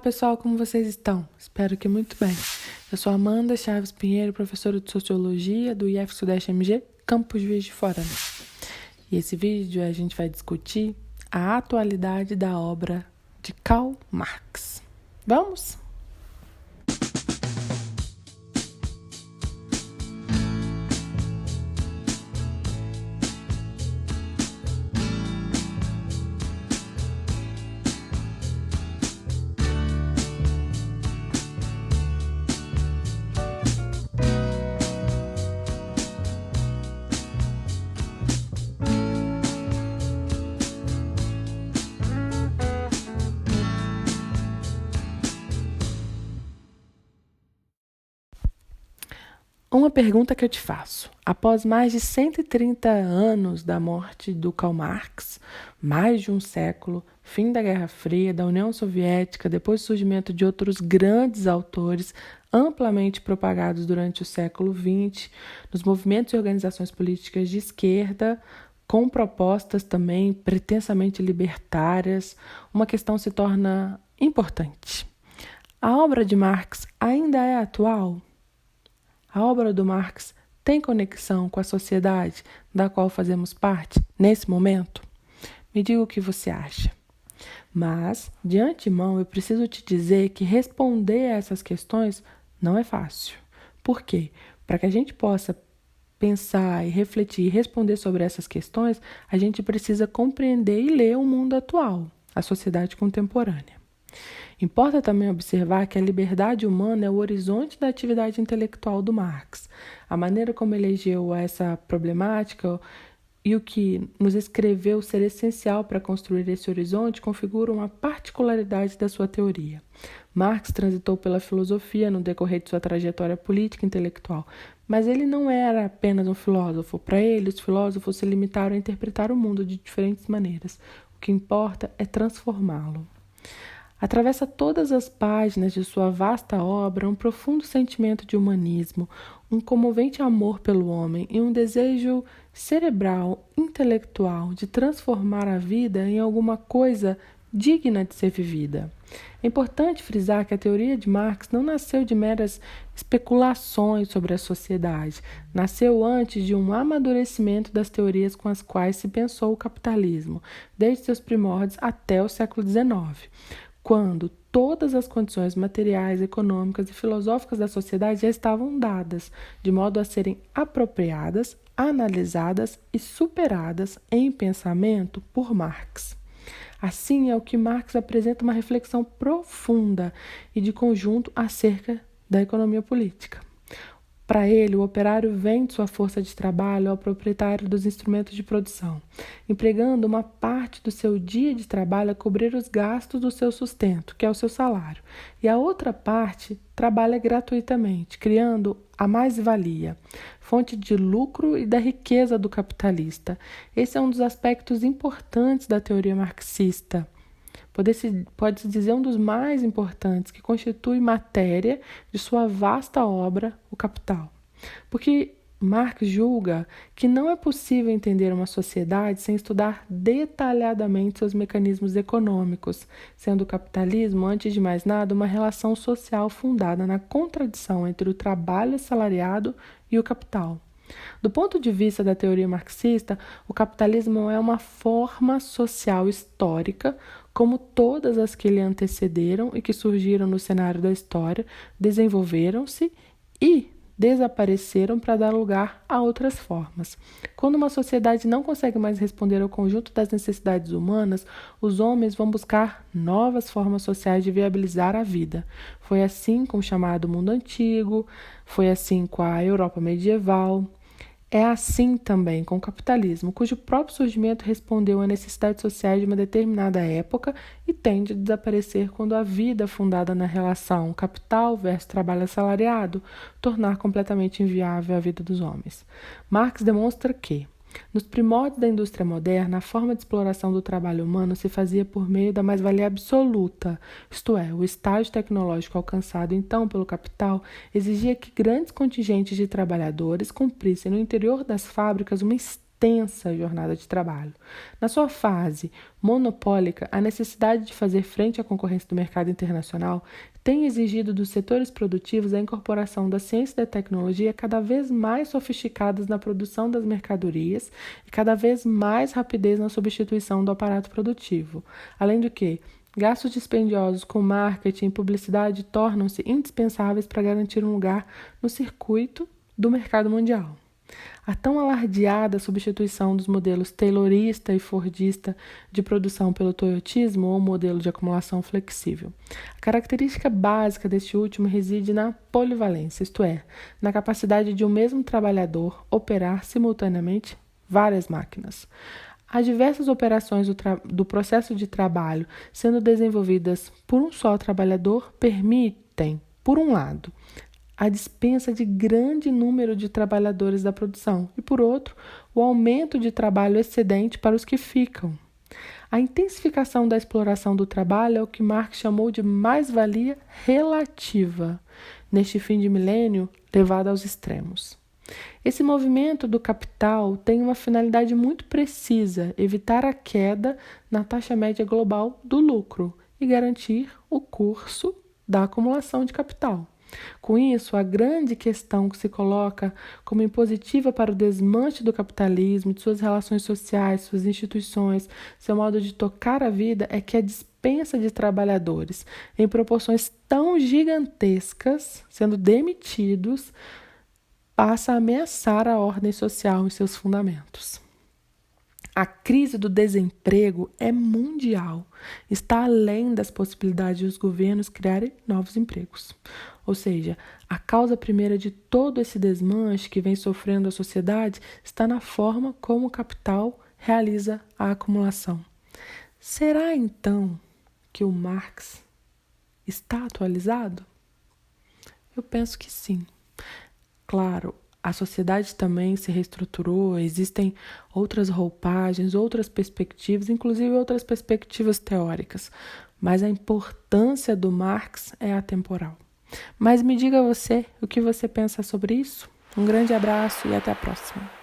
Pessoal, como vocês estão? Espero que muito bem. Eu sou Amanda Chaves Pinheiro, professora de Sociologia do IF Sudeste MG, Campus Juiz de Fora. E esse vídeo a gente vai discutir a atualidade da obra de Karl Marx. Vamos? Uma pergunta que eu te faço. Após mais de 130 anos da morte do Karl Marx, mais de um século, fim da Guerra Fria, da União Soviética, depois do surgimento de outros grandes autores amplamente propagados durante o século XX, nos movimentos e organizações políticas de esquerda, com propostas também pretensamente libertárias, uma questão se torna importante. A obra de Marx ainda é atual? A obra do Marx tem conexão com a sociedade da qual fazemos parte nesse momento? Me diga o que você acha. Mas, de antemão, eu preciso te dizer que responder a essas questões não é fácil. Por quê? Para que a gente possa pensar e refletir e responder sobre essas questões, a gente precisa compreender e ler o mundo atual, a sociedade contemporânea. Importa também observar que a liberdade humana é o horizonte da atividade intelectual do Marx. A maneira como elegeu essa problemática e o que nos escreveu ser essencial para construir esse horizonte configuram uma particularidade da sua teoria. Marx transitou pela filosofia no decorrer de sua trajetória política e intelectual, mas ele não era apenas um filósofo. Para ele, os filósofos se limitaram a interpretar o mundo de diferentes maneiras. O que importa é transformá-lo. Atravessa todas as páginas de sua vasta obra um profundo sentimento de humanismo, um comovente amor pelo homem e um desejo cerebral, intelectual, de transformar a vida em alguma coisa digna de ser vivida. É importante frisar que a teoria de Marx não nasceu de meras especulações sobre a sociedade, nasceu antes de um amadurecimento das teorias com as quais se pensou o capitalismo, desde seus primórdios até o século XIX. Quando todas as condições materiais, econômicas e filosóficas da sociedade já estavam dadas, de modo a serem apropriadas, analisadas e superadas em pensamento por Marx. Assim é o que Marx apresenta uma reflexão profunda e de conjunto acerca da economia política. Para ele, o operário vende sua força de trabalho ao proprietário dos instrumentos de produção, empregando uma parte do seu dia de trabalho a cobrir os gastos do seu sustento, que é o seu salário, e a outra parte trabalha gratuitamente, criando a mais-valia, fonte de lucro e da riqueza do capitalista. Esse é um dos aspectos importantes da teoria marxista. Pode-se dizer um dos mais importantes, que constitui matéria de sua vasta obra, O Capital. Porque Marx julga que não é possível entender uma sociedade sem estudar detalhadamente seus mecanismos econômicos, sendo o capitalismo, antes de mais nada, uma relação social fundada na contradição entre o trabalho assalariado e o capital. Do ponto de vista da teoria marxista, o capitalismo é uma forma social histórica, como todas as que lhe antecederam e que surgiram no cenário da história, desenvolveram-se e desapareceram para dar lugar a outras formas. Quando uma sociedade não consegue mais responder ao conjunto das necessidades humanas, os homens vão buscar novas formas sociais de viabilizar a vida. Foi assim com o chamado mundo antigo, foi assim com a Europa medieval. É assim também com o capitalismo, cujo próprio surgimento respondeu a necessidades sociais de uma determinada época e tende a desaparecer quando a vida fundada na relação capital versus trabalho assalariado tornar completamente inviável a vida dos homens. Marx demonstra que, nos primórdios da indústria moderna, a forma de exploração do trabalho humano se fazia por meio da mais-valia absoluta, isto é, o estágio tecnológico alcançado então pelo capital exigia que grandes contingentes de trabalhadores cumprissem no interior das fábricas uma extensa jornada de trabalho. Na sua fase monopólica, a necessidade de fazer frente à concorrência do mercado internacional tem exigido dos setores produtivos a incorporação da ciência e da tecnologia cada vez mais sofisticadas na produção das mercadorias e cada vez mais rapidez na substituição do aparato produtivo. Além do que, gastos dispendiosos com marketing e publicidade tornam-se indispensáveis para garantir um lugar no circuito do mercado mundial. A tão alardeada substituição dos modelos taylorista e fordista de produção pelo toyotismo ou modelo de acumulação flexível. A característica básica deste último reside na polivalência, isto é, na capacidade de um mesmo trabalhador operar simultaneamente várias máquinas. As diversas operações do processo de trabalho sendo desenvolvidas por um só trabalhador permitem, por um lado, a dispensa de grande número de trabalhadores da produção e, por outro, o aumento de trabalho excedente para os que ficam. A intensificação da exploração do trabalho é o que Marx chamou de mais-valia relativa, neste fim de milênio levado aos extremos. Esse movimento do capital tem uma finalidade muito precisa: evitar a queda na taxa média global do lucro e garantir o curso da acumulação de capital. Com isso, a grande questão que se coloca como impositiva para o desmanche do capitalismo, de suas relações sociais, suas instituições, seu modo de tocar a vida, é que a dispensa de trabalhadores em proporções tão gigantescas, sendo demitidos, passa a ameaçar a ordem social em seus fundamentos. A crise do desemprego é mundial, está além das possibilidades dos governos criarem novos empregos. Ou seja, a causa primeira de todo esse desmanche que vem sofrendo a sociedade está na forma como o capital realiza a acumulação. Será então que o Marx está atualizado? Eu penso que sim. Claro, a sociedade também se reestruturou, existem outras roupagens, outras perspectivas, inclusive outras perspectivas teóricas, mas a importância do Marx é atemporal. Mas me diga você o que você pensa sobre isso. Um grande abraço e até a próxima.